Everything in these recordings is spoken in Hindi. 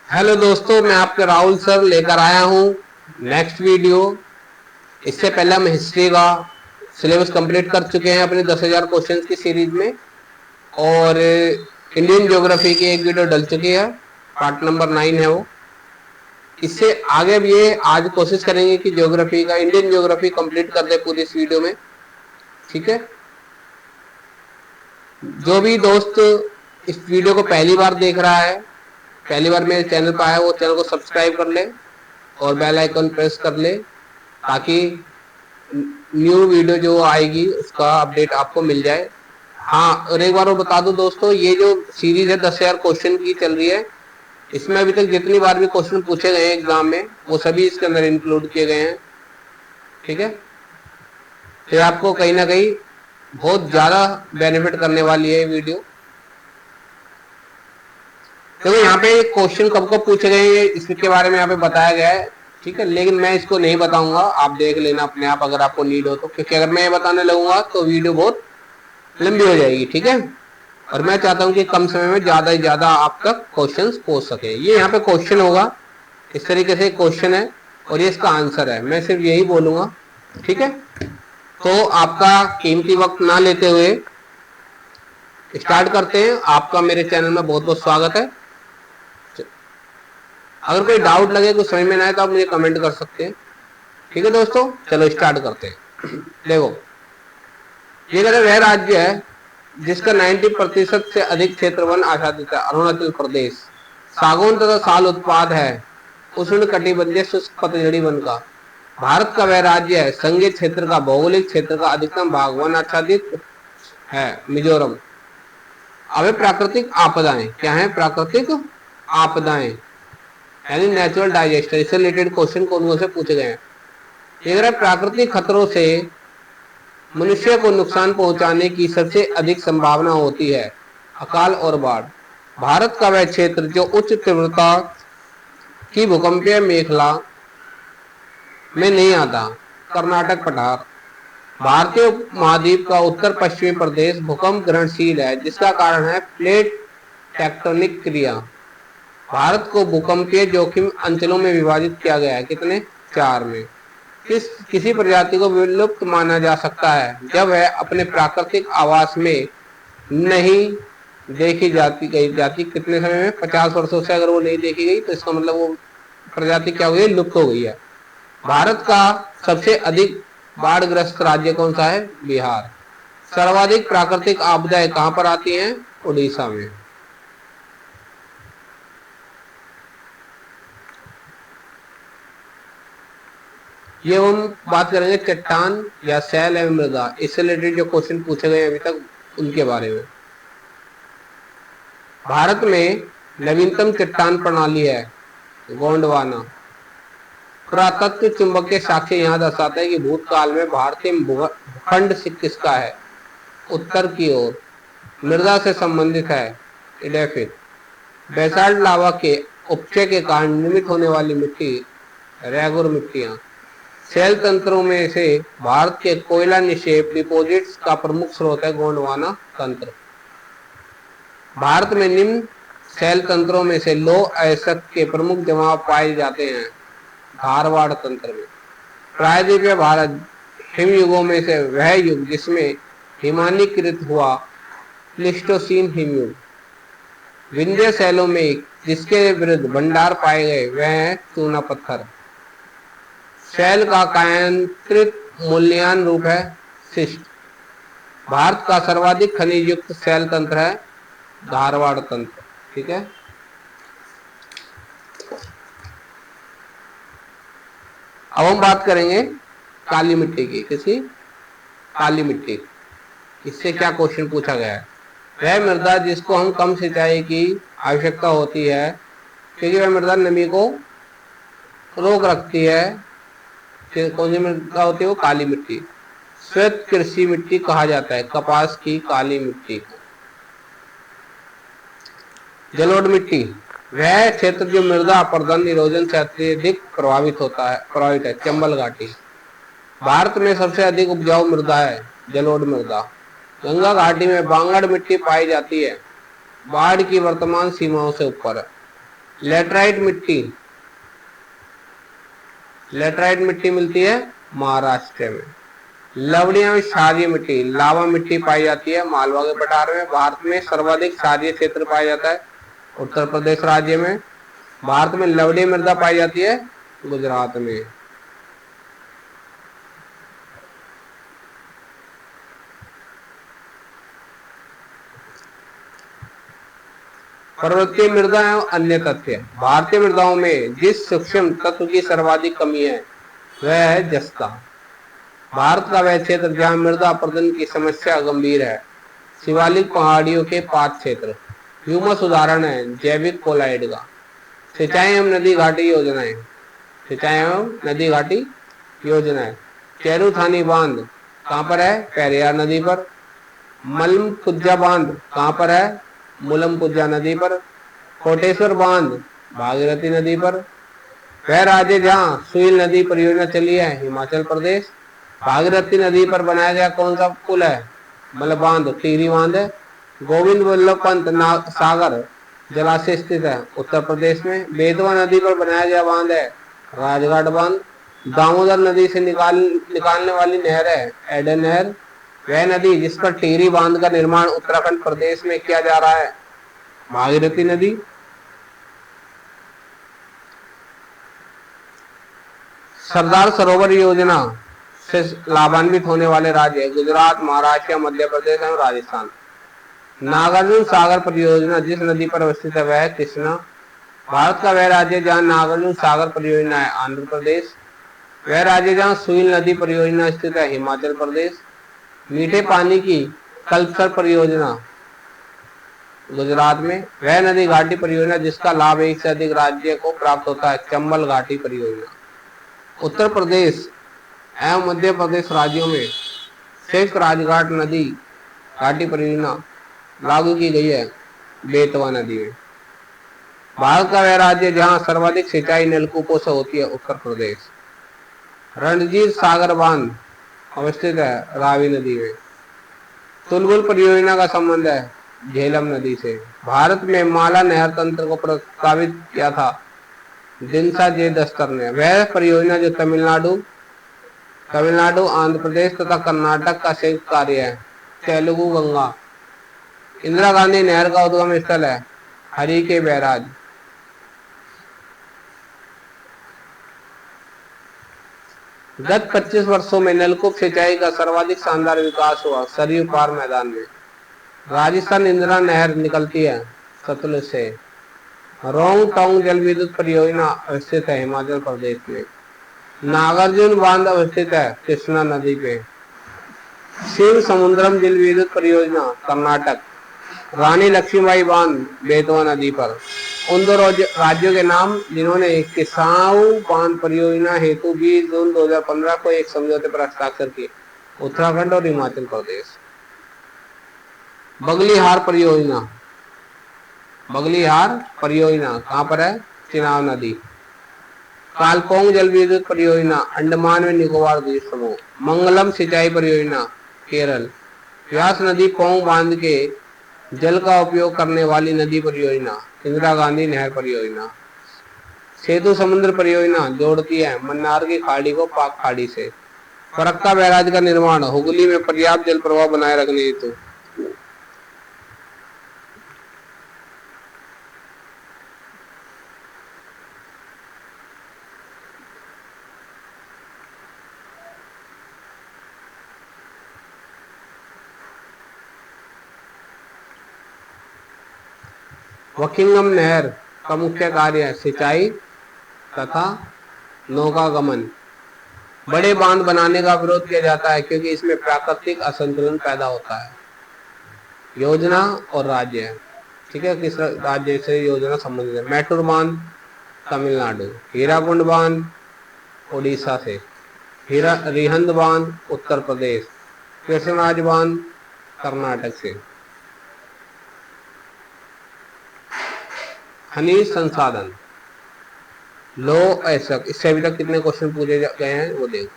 हेलो दोस्तों, मैं आपके राहुल सर लेकर आया हूँ नेक्स्ट वीडियो। इससे पहले हम हिस्ट्री का सिलेबस कंप्लीट कर चुके हैं अपने 10,000 क्वेश्चंस की सीरीज में, और इंडियन ज्योग्राफी की एक वीडियो डल चुकी है, पार्ट नंबर 9 है वो। इससे आगे भी ये आज कोशिश करेंगे कि ज्योग्राफी का इंडियन ज्योग्राफी कंप्लीट कर दे पूरी इस वीडियो में। ठीक है, जो भी दोस्त इस वीडियो को पहली बार देख रहा है, पहली बार मेरे चैनल पर आया, वो चैनल को सब्सक्राइब कर ले और बेल आइकन प्रेस कर ले, ताकि न्यू वीडियो जो आएगी उसका अपडेट आपको मिल जाए। हाँ, और एक बार वो बता दूं दोस्तों, ये जो सीरीज है 10,000 क्वेश्चन की चल रही है, इसमें अभी तक जितनी बार भी क्वेश्चन पूछे गए हैं एग्जाम में, वो सभी इसके अंदर इंक्लूड किए गए हैं। ठीक है, तो आपको कहीं ना कहीं बहुत ज्यादा बेनिफिट करने वाली है ये वीडियो। देखो यहाँ पे क्वेश्चन कब कब पूछे गए हैं इसके बारे में यहाँ पे बताया गया है। ठीक है, लेकिन मैं इसको नहीं बताऊंगा, आप देख लेना अपने आप अगर आपको नीड हो तो, क्योंकि अगर मैं ये बताने लगूंगा तो वीडियो बहुत लंबी हो जाएगी। ठीक है, और मैं चाहता हूँ कि कम समय में ज्यादा से ज्यादा आप तक क्वेश्चन पहुंच सके। ये यहाँ पे क्वेश्चन होगा, इस तरीके से क्वेश्चन है और ये इसका आंसर है, मैं सिर्फ यही बोलूंगा। ठीक है, तो आपका कीमती वक्त ना लेते हुए स्टार्ट करते हैं। आपका मेरे चैनल में बहुत बहुत स्वागत है। अगर कोई डाउट लगे, कुछ समझ में ना आए, तो आप मुझे कमेंट कर सकते हैं। ठीक है दोस्तों, चलो स्टार्ट करते हैं। देखो, ये कहते वह राज्य है जिसका 90% से अधिक क्षेत्र वन आच्छादित है, अरुणाचल प्रदेश। सागौन तथा साल उत्पाद है, उष्ण कटिबंधीय शुष्क पतझड़ी वन का। भारत का वह राज्य है संघीय क्षेत्र का भौगोलिक क्षेत्र का अधिकतम भाग वन आच्छादित है, मिजोरम। अब प्राकृतिक आपदाएं क्या है? प्राकृतिक आपदाएं यानी नेचुरल डाइजेस्टर, इससे रिलेटेड क्वेश्चन कौन से पूछे गए हैं। अगर प्राकृतिक खतरों से मनुष्य को नुकसान पहुंचाने की सबसे अधिक संभावना होती है, अकाल और बाढ़। भारत का वह क्षेत्र जो उच्च तीव्रता की भूकंपीय मेखला में नहीं आता, कर्नाटक पठार। भारतीय महाद्वीप का उत्तर पश्चिमी प्रदेश भूकंप ग्रहणशील है, जिसका कारण है प्लेट टेक्टोनिक क्रिया। भारत को भूकंपीय जोखिम अंचलों में विभाजित किया गया है, कितने? 4 में। किसी प्रजाति को विलुप्त माना जा सकता है जब वह अपने प्राकृतिक आवास में नहीं देखी जाती कितने समय में? 50 वर्षों से अगर वो नहीं देखी गई तो इसका मतलब वो प्रजाति क्या हो गई? लुप्त हो गई है। भारत का सबसे अधिक बाढ़ग्रस्त राज्य कौन सा है? बिहार। सर्वाधिक प्राकृतिक आपदाएं कहां पर आती हैं? उड़ीसा में। ये हम बात करेंगे चट्टान या सैल एवं मृदा, इससे रिलेटेड जो क्वेश्चन पूछे गए अभी तक उनके बारे में। भारत में नवीनतम चट्टान प्रणाली है गोंडवाना। पुरातत्व चुंबकीय साक्ष्य यहाँ दर्शाता है कि भूतकाल में भारतीय भूखंड किसका है? उत्तर की ओर। मृदा से संबंधित है इडेफिक। बेसाल्ट लावा के उपचय के कारण निर्मित होने वाली मिट्टी रेगुर मिट्टियां। शैल तंत्रों में से भारत के कोयला निक्षेप डिपोजिट्स का प्रमुख स्रोत है गोंडवाना तंत्र। भारत में निम्न शैल तंत्रों में से लौह अयस्क के प्रमुख जमाव पाए जाते हैं धारवाड़ तंत्र में। प्रायद्वीपीय भारत हिम युगों में से वह युग जिसमें हिमानीकृत हुआ प्लिस्टोसीन हिमयुग। विंध्य शैलों में जिसके विरुद्ध भंडार पाए गए वह है चूना पत्थर। शैल का कायांतरित मूल्यांकन रूप है शिस्ट। भारत का सर्वाधिक खनिज युक्त शैल तंत्र है धारवाड़ तंत्र। ठीक है, अब हम बात करेंगे काली मिट्टी की। किसी? काली मिट्टी। इससे क्या क्वेश्चन पूछा गया है? वह मृदा जिसको हम कम सिंचाई की आवश्यकता होती है, क्योंकि वह मृदा नमी को रोक रखती है। कौन सी मृदा होती है वो? काली मिट्टी। श्वेत कृषि मिट्टी कहा जाता है कपास की काली मिट्टी को। जलोढ़ मिट्टी वह क्षेत्र जो मृदा अपरदन निरोधन से अत्यधिक प्रभावित है, चंबल घाटी। भारत में सबसे अधिक उपजाऊ मृदा है जलोढ़ मृदा। गंगा घाटी में बांगड़ मिट्टी पाई जाती है, बाढ़ की वर्तमान सीमाओं से ऊपर है। लेटराइट मिट्टी, लेटराइट मिट्टी मिलती है महाराष्ट्र में। लवणीय में क्षारीय मिट्टी, लावा मिट्टी पाई जाती है मालवा के पठार में। भारत में सर्वाधिक क्षारीय क्षेत्र पाया जाता है उत्तर प्रदेश राज्य में। भारत में लवणीय मृदा पाई जाती है गुजरात में। पर्वतीय मृदा एवं अन्य तथ्य। भारतीय मृदाओं में जिस सूक्ष्म तत्व की सर्वाधिक कमी है वह है जस्ता। भारत का वह क्षेत्र जहां मृदा अपरदन की समस्या गंभीर है। शिवालिक पहाड़ियों के पात क्षेत्र। ह्यूमस उदाहरण है जैविक कोलाइड का। सिंचाई एवं नदी घाटी योजनाएं, सिंचाई एवं नदी घाटी योजनाएं। चेरुथानी बांध कहाँ पर है? पेरियार नदी पर। मलमपुज्जा बांध कहाँ पर है? मुलमपुज्जा नदी पर। कोटेश्वर बांध भागीरथी नदी पर। वह राज्य जहाँ सुईल नदी परियोजना चली है हिमाचल प्रदेश। भागीरथी नदी पर बनाया गया कौन सा पुल है? मतलब बांध, टिहरी बांध है। गोविंद वल्लभ पंत सागर जलाशय स्थित है उत्तर प्रदेश में। बेतवा नदी पर बनाया गया बांध है राजघाट बांध। दामोदर नदी से निकालने वाली नहर है एडन नहर। वह नदी जिस पर टिहरी बांध का निर्माण उत्तराखंड प्रदेश में किया जा रहा है भागीरथी नदी। सरदार सरोवर योजना से लाभान्वित होने वाले राज्य गुजरात, महाराष्ट्र, मध्य प्रदेश और राजस्थान। नागार्जुन सागर परियोजना जिस नदी पर अवस्थित है वह है कृष्णा। भारत का वह राज्य जहां नागार्जुन सागर परियोजना है आंध्र प्रदेश। वह राज्य जहां सुईल नदी परियोजना स्थित है हिमाचल प्रदेश। मीठे पानी की कल्पसर परियोजना गुजरात में। वह नदी घाटी परियोजना जिसका लाभ एक से अधिक राज्य को प्राप्त होता है चंबल घाटी परियोजना। उत्तर प्रदेश एवं मध्य प्रदेश राज्यों में संयुक्त राजघाट नदी घाटी परियोजना लागू की गई है बेतवा नदी में। भारत का वह राज्य जहां सर्वाधिक सिंचाई नलकूपों से होती है उत्तर प्रदेश। रणजीत सागर बांध अवस्थित है रावी नदी में। तुलगुल परियोजना का संबंध है झेलम नदी से। भारत में माला नहर तंत्र को प्रस्तावित किया था दिनसा जे दस्तर ने। वह परियोजना जो तमिलनाडु, आंध्र प्रदेश तथा कर्नाटक का संयुक्त कार्य है तेलुगु गंगा। इंदिरा गांधी नहर का उद्गम स्थल है हरी के बैराज। गत 25 वर्षों में नलकूप सिंचाई का सर्वाधिक शानदार विकास हुआ सरयू पार मैदान में। राजस्थान इंदिरा नहर निकलती है सतलुज से। रोंग टोंग जल विद्युत परियोजना अवस्थित है हिमाचल प्रदेश में। नागार्जुन बांध अवस्थित है कृष्णा नदी पे। शिव समुद्रम जल विद्युत परियोजना कर्नाटक। रानी लक्ष्मीबाई बांध बेतवा नदी पर। उन दो राज्यों के नाम जिन्होंने किसाऊ बांध परियोजना हेतु 20 जून 2015 को एक समझौते पर हस्ताक्षर किए उत्तराखंड और हिमाचल प्रदेश। बगलीहार परियोजना, बगलीहार परियोजना कहाँ पर है? चिनाब नदी। कालपोंग जल विद्युत परियोजना अंडमान में निकोबार द्वीप समूह। मंगलम सिंचाई परियोजना केरल। व्यास नदी पोंग बांध के जल का उपयोग करने वाली नदी परियोजना इंदिरा गांधी नहर परियोजना। सेतु समुद्र परियोजना जोड़ती है मन्नार की खाड़ी को पाक खाड़ी से। फरक्का बैराज का निर्माण हुगली में पर्याप्त जल प्रवाह बनाए रखने हेतु। वकिंगम नहर का मुख्य कार्य है सिंचाई तथा नौकागमन। बड़े बांध बनाने का विरोध किया जाता है क्योंकि इसमें प्राकृतिक असंतुलन पैदा होता है। योजना और राज्य, ठीक है, किस राज्य से योजना संबंधित है? मैटूर बांध तमिलनाडु। हीराकुंड बांध उड़ीसा से। रिहंद बांध उत्तर प्रदेश। कृष्णराज बांध कर्नाटक से। खनिज संसाधन लो ऐसा, इससे अभी तक कितने क्वेश्चन पूछे गए हैं वो देखो।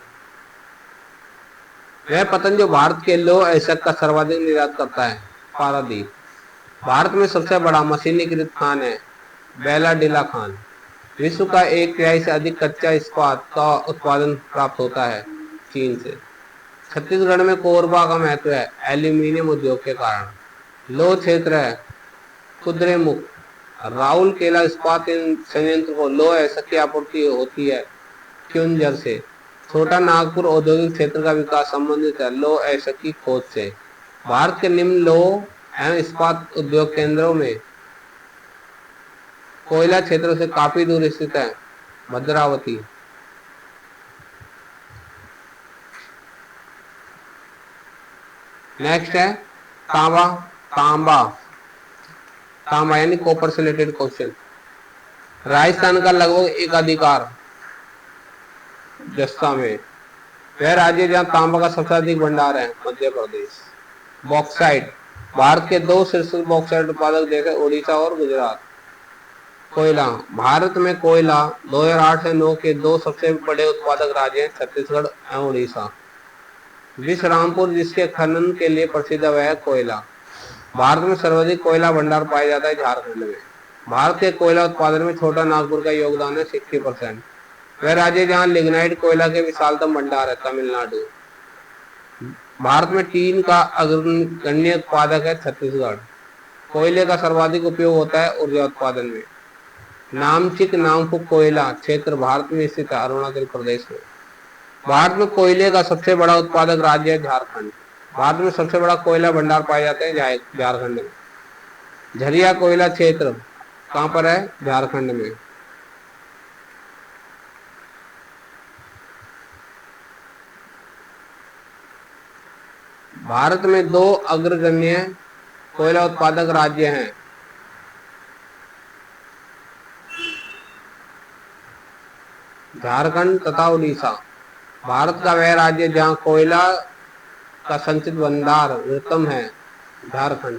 वह पतन जो भारत के लो ऐसा का सर्वाधिक निर्यात करता है पारादीप। भारत में सबसे बड़ा मशीनीकृत खान है बेला डिला खान। विश्व का 1/3 से अधिक कच्चा इस्पात का उत्पादन प्राप्त होता है चीन से। छत्तीसगढ़ में कोरबा का महत्व है एल्यूमिनियम उद्योग के कारण। लो क्षेत्र है कुद्रेमुख। राउरकेला इस्पात संयंत्र को लोह ऐसा की आपूर्ति होती है क्योंझर से। छोटा नागपुर औद्योगिक क्षेत्र का विकास संबंधित है लोह ऐसा की खोज से। भारत के निम्न लोह एवं इस्पात उद्योग केंद्रों में कोयला क्षेत्र से काफी दूर स्थित है भद्रावती। नेक्स्ट है तांबा। तांबा तांबा यानी कॉपर से रिलेटेड क्वेश्चन। राजस्थान का लगभग एकाधिकार जस्ता में। वह राज्य जहां तांबा का सबसे अधिक भंडार है मध्य प्रदेश। बॉक्साइट। भारत के दो शीर्ष बॉक्साइट उत्पादक देश है उड़ीसा और गुजरात। कोयला। भारत में कोयला 2008 से 9 के दो सबसे बड़े उत्पादक राज्य हैं छत्तीसगढ़ एवं उड़ीसा। विश्रामपुर जिसके खनन के लिए प्रसिद्ध है वह है कोयला। भारत में सर्वाधिक कोयला भंडार पाया जाता है झारखंड में। भारत के कोयला उत्पादन में छोटा नागपुर का योगदान है 60%। वह राज्य जहां लिग्नाइट कोयला के विशालतम भंडार है तमिलनाडु। भारत में टीन का अग्रगण्य उत्पादक है छत्तीसगढ़। कोयले का सर्वाधिक उपयोग होता है ऊर्जा उत्पादन में। नामचिक नामफुक कोयला क्षेत्र भारत में स्थित है अरुणाचल प्रदेश में। भारत में कोयले का सबसे बड़ा उत्पादक राज्य है झारखंड। भारत में सबसे बड़ा कोयला भंडार पाए जाते हैं झारखंड में। झरिया कोयला क्षेत्र कहां पर है झारखंड में। भारत में दो अग्रगण्य कोयला उत्पादक राज्य हैं झारखंड तथा उड़ीसा। भारत का वह राज्य जहां कोयला का संचित भंडार उत्तम है झारखंड।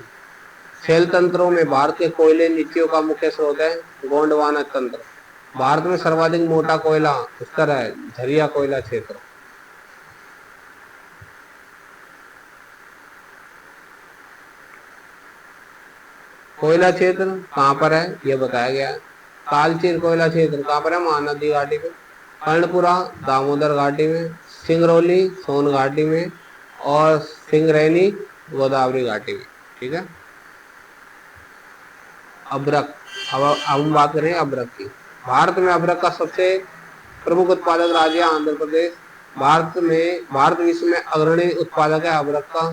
शैल तंत्रों में भारत के कोयले नीतियों का मुख्य स्रोत है गोंडवाना तंत्र। भारत में सर्वाधिक मोटा कोयला स्तर है झरिया कोयला क्षेत्र। कोयला क्षेत्र कहां पर है यह बताया गया है। तालचेर कोयला क्षेत्र कहां पर है महानदी घाटी में। कर्णपुरा दामोदर घाटी में। सिंगरौली सोन घाटी में और सिंगरैनी गोदावरी घाटी में। ठीक है। अभ्रक। अब हम बात करें अभ्रक की। भारत में अभ्रक का सबसे प्रमुख उत्पादक राज्य आंध्र प्रदेश। भारत विश्व में अग्रणी उत्पादक है अभ्रक का।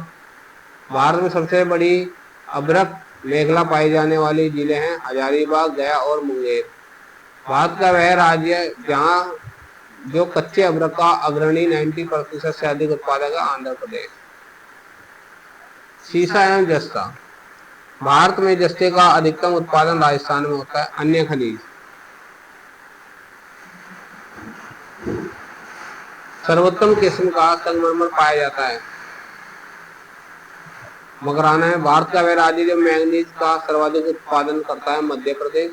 भारत में सबसे बड़ी अभ्रक मेखला पाई जाने वाली जिले हैं हजारीबाग गया और मुंगेर। भारत का वह राज्य जहां जो कच्चे अभ्रक का अग्रणी 90% से अधिक उत्पादक है आंध्र प्रदेश। सीसा एवं जस्ता। भारत में जस्ते का अधिकतम उत्पादन राजस्थान में होता है। अन्य खनिज सर्वोत्तम किस्म का संगमरमर पाया जाता है मकराना है। भारत का वह राज्य जो मैंगनीज का सर्वाधिक उत्पादन करता है मध्य प्रदेश।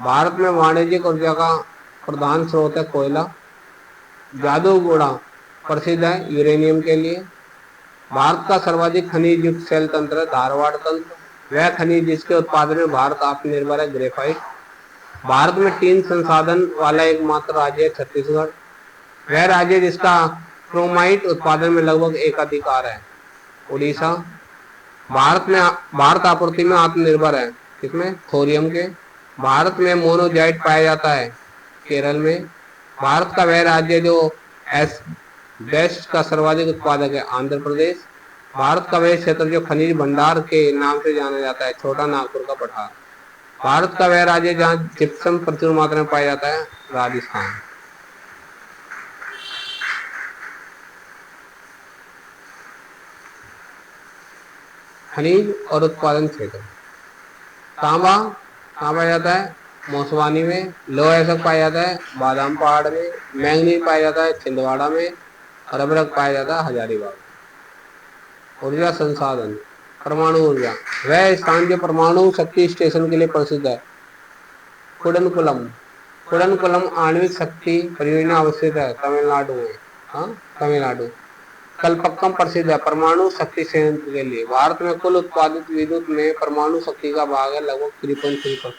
भारत में वाणिज्यिक ऊर्जा का प्रधान स्रोत है कोयला। जादूगोड़ा प्रसिद्ध है यूरेनियम के लिए। भारत का सर्वाधिक खनिज युक्त शैल तंत्र है धारवाड़ तंत्र। वह खनिज जिसके उत्पादन में भारत आत्मनिर्भर है ग्रेफाइट। भारत में टीन संसाधन वाला एकमात्र राज्य है छत्तीसगढ़। वह राज्य जिसका क्रोमाइट उत्पादन में लगभग एकाधिकार है उड़ीसा। भारत आपूर्ति में आत्मनिर्भर है किसमें थोरियम के। भारत में मोनोजाइट पाया जाता है केरल में। भारत का वह राज्य जो एस्बेस्ट का सर्वाधिक उत्पादक है आंध्र प्रदेश। भारत का वह क्षेत्र जो खनिज भंडार के नाम से जाना जाता है छोटा नागपुर का पठार। भारत का वह राज्य जहां जिप्सम प्रचुर मात्रा में पाया जाता है राजस्थान। खनिज और उत्पादन क्षेत्र। तांबा कहाँ पाया जाता है मोसवानी में। लोह ऐसा पाया जाता है बादाम पहाड़ में। मैंगनीज पाया जाता है छिंदवाड़ा में और अभ्रक पाया जाता है हजारीबाग। ऊर्जा संसाधन परमाणु ऊर्जा। वह स्थान जो परमाणु शक्ति स्टेशन के लिए प्रसिद्ध है कुडनकुलम। कुडनकुलम आणविक शक्ति परियोजना अवस्थित है तमिलनाडु में। हाँ तमिलनाडु। कलपक्कम प्रसिद्ध है परमाणु शक्ति संयंत्र के लिए। भारत में कुल उत्पादित विद्युत में परमाणु शक्ति का भाग है लगभग 3.3%।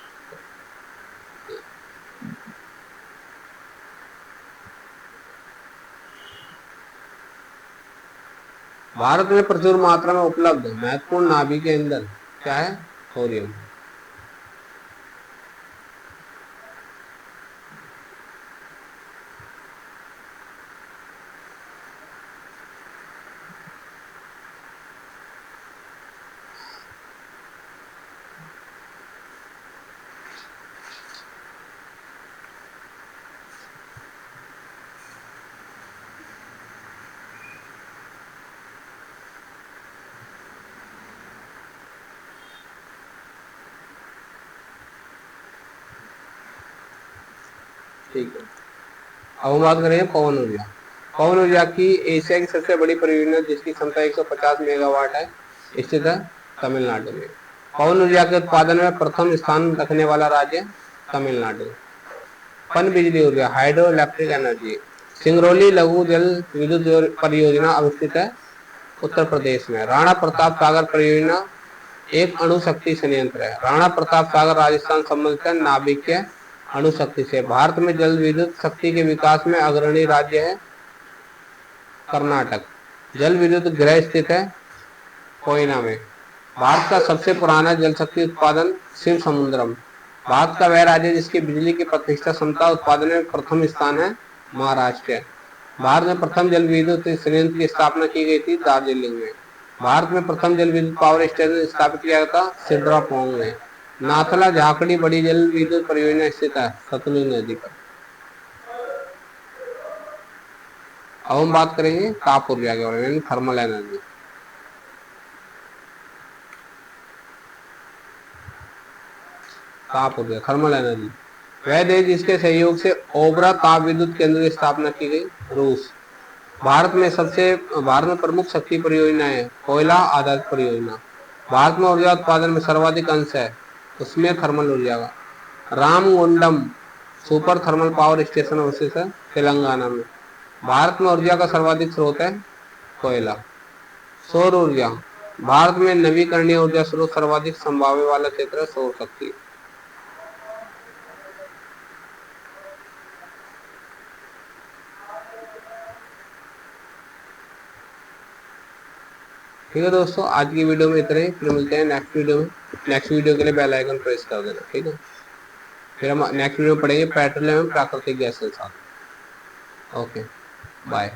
भारत में प्रचुर मात्रा में उपलब्ध महत्वपूर्ण नाभिकीय ईंधन क्या है? थोरियम। ठीक है, अब हम बात करेंगे पवन ऊर्जा। पवन ऊर्जा की एशिया की सबसे बड़ी परियोजना जिसकी क्षमता 150 मेगावाट है, स्थित है तमिलनाडु में। पवन ऊर्जा के उत्पादन में प्रथम स्थान रखने वाला राज्य तमिलनाडु। पन बिजली ऊर्जा हाइड्रो इलेक्ट्रिक एनर्जी, सिंगरौली लघु जल विद्युत परियोजना अवस्थित है उत्तर प्रदेश में। राणा प्रताप सागर परियोजना एक अणु शक्ति संयंत्र है। राणा प्रताप सागर राजस्थान संबंधित है नाभिकीय अणु शक्ति से। भारत में जल विद्युत शक्ति के विकास में अग्रणी राज्य है कर्नाटक। जल विद्युत गृह स्थित है कोयना में। भारत का सबसे पुराना जल शक्ति उत्पादन शिव समुद्रम। भारत का वह राज्य जिसकी बिजली की प्रतिष्ठा क्षमता उत्पादन में प्रथम स्थान है महाराष्ट्र। भारत में प्रथम जल विद्युत संयंत्र की स्थापना की गई थी दार्जिलिंग में। भारत में प्रथम जल विद्युत पावर स्टेशन स्थापित किया गया था सिद्रापोंग में। नाथला झाकड़ी बड़ी जल विद्युत परियोजना स्थित है सतलुज नदी पर। अब हम बात करेंगे ताप ऊर्जा के बारे में, थर्मल एनर्जी। ताप ऊर्जा थर्मल एनर्जी, वह देश जिसके सहयोग से ओबरा ताप विद्युत केंद्र की स्थापना की गई रूस। भारत में प्रमुख शक्ति परियोजना है कोयला आधारित परियोजना। भारत में ऊर्जा उत्पादन में सर्वाधिक अंश है उसमें थर्मल ऊर्जा का। Ramagundam super thermal power station अवस्थित है तेलंगाना में। भारत में ऊर्जा का सर्वाधिक स्रोत है कोयला। सौर ऊर्जा, भारत में नवीकरणीय ऊर्जा स्रोत सर्वाधिक संभावना वाला क्षेत्र है सौर शक्ति। ठीक है दोस्तों, आज की वीडियो में इतना ही। फिर मिलते हैं नेक्स्ट वीडियो में। नेक्स्ट वीडियो के लिए बेल आइकन प्रेस कर देना, ठीक है। फिर हम नेक्स्ट वीडियो में पढ़ेंगे पेट्रोलियम एवं प्राकृतिक गैस के साथ। Okay, bye.